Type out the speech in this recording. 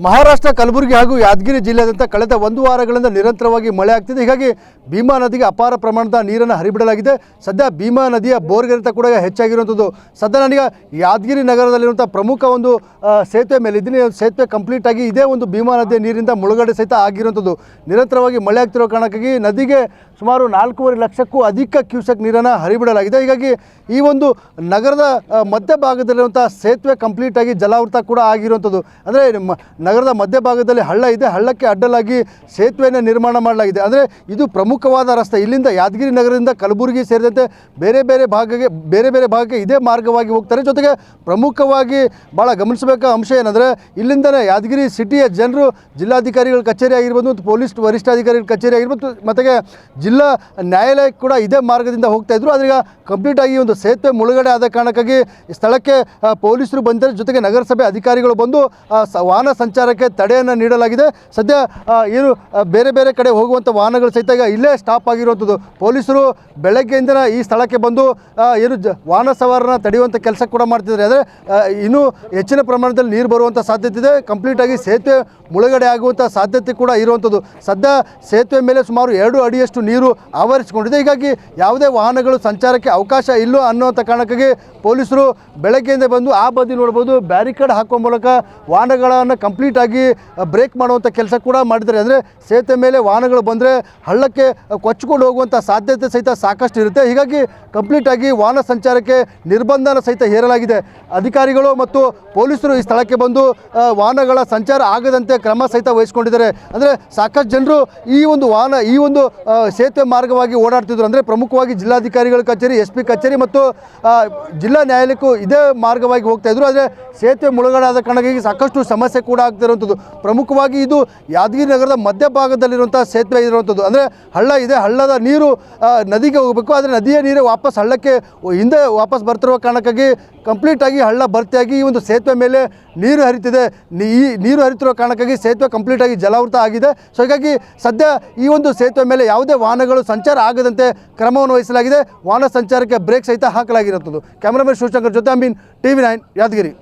ಮಹಾರಾಷ್ಟ್ರ ಕಲಬುರಗಿ ಹಾಗೂ ಯಾದಗಿರಿ ಜಿಲ್ಲೆಯಾದ್ಯಂತ ಕಳೆದ ಒಂದು ವಾರಗಳಿಂದ ನಿರಂತರವಾಗಿ ಮಳೆ ಆಗ್ತಿದೆ. ಹೀಗಾಗಿ ಭೀಮಾ ನದಿಗೆ ಅಪಾರ ಪ್ರಮಾಣದ ನೀರನ್ನು ಹರಿಬಿಡಲಾಗಿದೆ. ಸದ್ಯ ಭೀಮಾ ನದಿಯ ಬೋರ್ಗರಿತ ಕೂಡ ಹೆಚ್ಚಾಗಿರುವಂಥದ್ದು. ಸದ್ಯ ನನಗೆ ಯಾದಗಿರಿ ನಗರದಲ್ಲಿರುವಂಥ ಪ್ರಮುಖ ಒಂದು ಸೇತುವೆ ಮೇಲೆ ಇದ್ದೀನಿ. ಸೇತುವೆ ಕಂಪ್ಲೀಟ್ ಆಗಿ ಇದೇ ಒಂದು ಭೀಮಾ ನದಿಯ ನೀರಿನಿಂದ ಮುಳುಗಡೆ ಸಹಿತ ಆಗಿರುವಂಥದ್ದು. ನಿರಂತರವಾಗಿ ಮಳೆ ಆಗ್ತಿರೋ ಕಾರಣಕ್ಕಾಗಿ ನದಿಗೆ ಸುಮಾರು 4.5 ಲಕ್ಷಕ್ಕೂ ಅಧಿಕ ಕ್ಯೂಸೆಕ್ ನೀರನ್ನು ಹರಿಬಿಡಲಾಗಿದೆ. ಹೀಗಾಗಿ ಈ ಒಂದು ನಗರದ ಮಧ್ಯಭಾಗದಲ್ಲಿರುವಂಥ ಸೇತುವೆ ಕಂಪ್ಲೀಟ್ ಆಗಿ ಜಲಾವೃತ ಕೂಡ ಆಗಿರುವಂಥದ್ದು. ಅಂದರೆ ನಗರದ ಮಧ್ಯಭಾಗದಲ್ಲಿ ಹಳ್ಳ ಇದೆ, ಹಳ್ಳಕ್ಕೆ ಅಡ್ಡಲಾಗಿ ಸೇತುವೆಯನ್ನು ನಿರ್ಮಾಣ ಮಾಡಲಾಗಿದೆ. ಅಂದರೆ ಇದು ಪ್ರಮುಖವಾದ ರಸ್ತೆ. ಇಲ್ಲಿಂದ ಯಾದಗಿರಿ ನಗರದಿಂದ ಕಲಬುರಗಿ ಸೇರಿದಂತೆ ಬೇರೆ ಬೇರೆ ಭಾಗಕ್ಕೆ ಇದೇ ಮಾರ್ಗವಾಗಿ ಹೋಗ್ತಾರೆ. ಜೊತೆಗೆ ಪ್ರಮುಖವಾಗಿ ಭಾಳ ಗಮನಿಸಬೇಕಾದ ಅಂಶ ಏನಂದರೆ ಇಲ್ಲಿಂದನೇ ಯಾದಗಿರಿ ಸಿಟಿಯ ಜನರು ಜಿಲ್ಲಾಧಿಕಾರಿಗಳ ಕಚೇರಿ ಆಗಿರ್ಬೋದು ಮತ್ತು ಪೊಲೀಸ್ ವರಿಷ್ಠಾಧಿಕಾರಿಗಳ ಕಚೇರಿ ಆಗಿರ್ಬೋದು ಮತ್ತು ಜಿಲ್ಲಾ ನ್ಯಾಯಾಲಯಕ್ಕೆ ಕೂಡ ಇದೇ ಮಾರ್ಗದಿಂದ ಹೋಗ್ತಾ ಇದ್ರು. ಆದರೆ ಈಗ ಕಂಪ್ಲೀಟ್ ಆಗಿ ಒಂದು ಸೇತುವೆ ಮುಳುಗಡೆ ಆದ ಕಾರಣಕ್ಕಾಗಿ ಸ್ಥಳಕ್ಕೆ ಪೊಲೀಸರು ಬಂದರೆ ಜೊತೆಗೆ ನಗರಸಭೆ ಅಧಿಕಾರಿಗಳು ಬಂದು ವಾಹನ ಸಂಚಾರಕ್ಕೆ ತಡೆಯನ್ನು ನೀಡಲಾಗಿದೆ. ಸದ್ಯ ಏನು ಬೇರೆ ಬೇರೆ ಕಡೆ ಹೋಗುವಂಥ ವಾಹನಗಳು ಸಹಿತ ಈಗ ಇಲ್ಲೇ ಸ್ಟಾಪ್ ಆಗಿರುವಂಥದ್ದು. ಪೊಲೀಸರು ಬೆಳಗ್ಗೆಯಿಂದ ಈ ಸ್ಥಳಕ್ಕೆ ಬಂದು ಏನು ವಾಹನ ಸವಾರನ ತಡೆಯುವಂಥ ಕೆಲಸ ಕೂಡ ಮಾಡ್ತಿದ್ದಾರೆ. ಅಂದರೆ ಇನ್ನೂ ಹೆಚ್ಚಿನ ಪ್ರಮಾಣದಲ್ಲಿ ನೀರು ಬರುವಂಥ ಸಾಧ್ಯತೆ ಇದೆ. ಕಂಪ್ಲೀಟಾಗಿ ಸೇತುವೆ ಮುಳುಗಡೆ ಆಗುವಂಥ ಸಾಧ್ಯತೆ ಕೂಡ ಇರುವಂಥದ್ದು. ಸದ್ಯ ಸೇತುವೆ ಮೇಲೆ ಸುಮಾರು 2 ಅಡಿಯಷ್ಟು ನೀರು ಆವರಿಸಿಕೊಂಡಿದೆ. ಹೀಗಾಗಿ ಯಾವುದೇ ವಾಹನಗಳು ಸಂಚಾರಕ್ಕೆ ಅವಕಾಶ ಇಲ್ಲ ಅನ್ನುವಂಥ ಕಾರಣಕ್ಕಾಗಿ ಪೊಲೀಸರು ಬೆಳಗ್ಗೆಯಿಂದ ಬಂದು ಆ ಬದಿ ನೋಡ್ಬೋದು ಬ್ಯಾರಿಕೇಡ್ ಹಾಕುವ ಮೂಲಕ ವಾಹನಗಳನ್ನು ಕಂಪ್ಲೀಟಾಗಿ ಬ್ರೇಕ್ ಮಾಡುವಂಥ ಕೆಲಸ ಕೂಡ ಮಾಡಿದ್ದಾರೆ. ಅಂದರೆ ಸೇತುವೆ ಮೇಲೆ ವಾಹನಗಳು ಬಂದರೆ ಹಳ್ಳಕ್ಕೆ ಕೊಚ್ಚಿಕೊಂಡು ಹೋಗುವಂಥ ಸಾಧ್ಯತೆ ಸಹಿತ ಸಾಕಷ್ಟು ಇರುತ್ತೆ. ಹೀಗಾಗಿ ಕಂಪ್ಲೀಟಾಗಿ ವಾಹನ ಸಂಚಾರಕ್ಕೆ ನಿರ್ಬಂಧನ ಸಹಿತ ಹೇರಲಾಗಿದೆ. ಅಧಿಕಾರಿಗಳು ಮತ್ತು ಪೊಲೀಸರು ಈ ಸ್ಥಳಕ್ಕೆ ಬಂದು ವಾಹನಗಳ ಸಂಚಾರ ಆಗದಂತೆ ಕ್ರಮ ಸಹಿತ ವಹಿಸಿಕೊಂಡಿದ್ದಾರೆ. ಅಂದರೆ ಸಾಕಷ್ಟು ಜನರು ಈ ಒಂದು ಸೇತುವೆ ಮಾರ್ಗವಾಗಿ ಓಡಾಡ್ತಿದ್ರು. ಅಂದರೆ ಪ್ರಮುಖವಾಗಿ ಜಿಲ್ಲಾಧಿಕಾರಿಗಳ ಕಚೇರಿ, SP ಕಚೇರಿ ಮತ್ತು ಜಿಲ್ಲಾ ನ್ಯಾಯಾಲಯಕ್ಕೂ ಇದೇ ಮಾರ್ಗವಾಗಿ ಹೋಗ್ತಾ ಇದ್ರು. ಆದರೆ ಸೇತುವೆ ಮುಳುಗಡೆ ಆದ ಕಾರಣಕ್ಕಾಗಿ ಸಾಕಷ್ಟು ಸಮಸ್ಯೆ ಕೂಡ ಆಗ್ತಿರುವಂಥದ್ದು. ಪ್ರಮುಖವಾಗಿ ಇದು ಯಾದಗಿರಿ ನಗರದ ಮಧ್ಯಭಾಗದಲ್ಲಿರುವಂಥ ಸೇತುವೆ ಇರುವಂಥದ್ದು. ಅಂದರೆ ಹಳ್ಳ ಇದೆ, ಹಳ್ಳದ ನೀರು ನದಿಗೆ ಹೋಗಬೇಕು. ಆದರೆ ನದಿಯ ನೀರು ವಾಪಸ್ ಹಳ್ಳಕ್ಕೆ ಹಿಂದೆ ವಾಪಸ್ ಬರ್ತಿರುವ ಕಾರಣಕ್ಕಾಗಿ ಕಂಪ್ಲೀಟಾಗಿ ಹಳ್ಳ ಭರ್ತಿಯಾಗಿ ಈ ಒಂದು ಸೇತುವೆ ಮೇಲೆ ನೀರು ಹರಿತಿದೆ. ಈ ನೀರು ಹರಿತಿರೋ ಕಾರಣಕ್ಕಾಗಿ ಸೇತುವೆ ಕಂಪ್ಲೀಟಾಗಿ ಜಲಾವೃತ ಆಗಿದೆ. ಸೊ ಹೀಗಾಗಿ ಸದ್ಯ ಈ ಒಂದು ಸೇತುವೆ ಮೇಲೆ ಯಾವುದೇ ವಾಹನಗಳು ಸಂಚಾರ ಆಗದಂತೆ ಕ್ರಮವನ್ನು ವಹಿಸಲಾಗಿದೆ. ವಾಹನ ಸಂಚಾರಕ್ಕೆ ಬ್ರೇಕ್ ಸಹಿತ ಹಾಕಲಾಗಿರುವಂಥದ್ದು. ಕ್ಯಾಮರಾಮನ್ ಶಿವಶಂಕರ್ ಜೊತೆ ಅಮೀನ್, TV9 ಯಾದಗಿರಿ.